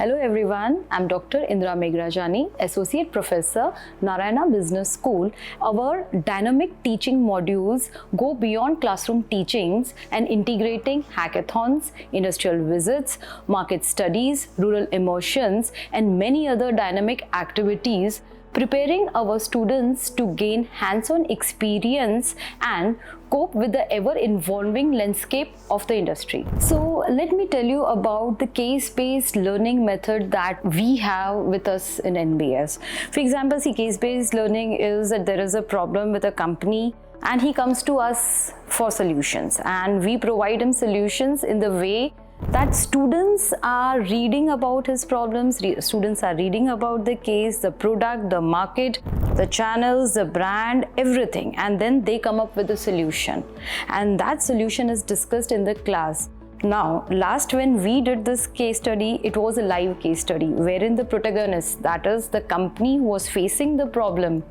Hello everyone, I'm Dr. Indra Meghrajani, Associate Professor, Narayana Business School. Our dynamic teaching modules go beyond classroom teachings and integrating hackathons, industrial visits, market studies, rural immersions, and many other dynamic activities, preparing our students to gain hands-on experience and cope with the ever-evolving landscape of the industry. So let me tell you about the case-based learning method that we have with us in NBS. For example, see, case-based learning is that there is a problem with a company and he comes to us for solutions, and we provide him solutions in the way that students are reading about his problems, students are reading about the case, the product, the market, the channels, the brand, everything, and then they come up with a solution, and that solution is discussed in the class. Now, last when we did this case study, it was a live case study wherein the protagonist, that is the company, was facing the problem.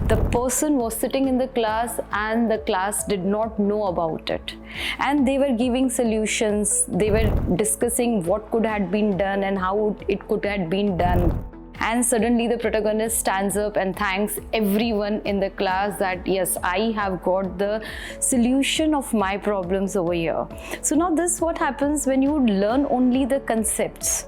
The person was sitting in the class and the class did not know about it. And they were giving solutions, they were discussing what could have been done and how it could have been done. And suddenly the protagonist stands up and thanks everyone in the class that yes, I have got the solution of my problems over here. So now this what happens when you learn only the concepts.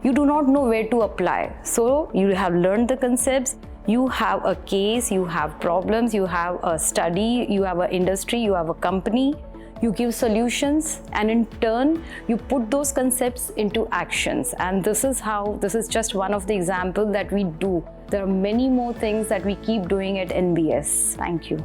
You do not know where to apply. So you have learned the concepts, you have a case, you have problems, you have a study, you have an industry, you have a company. You give solutions, and in turn you put those concepts into actions, and this is just one of the examples that we do. There are many more things that we keep doing at NBS. Thank you.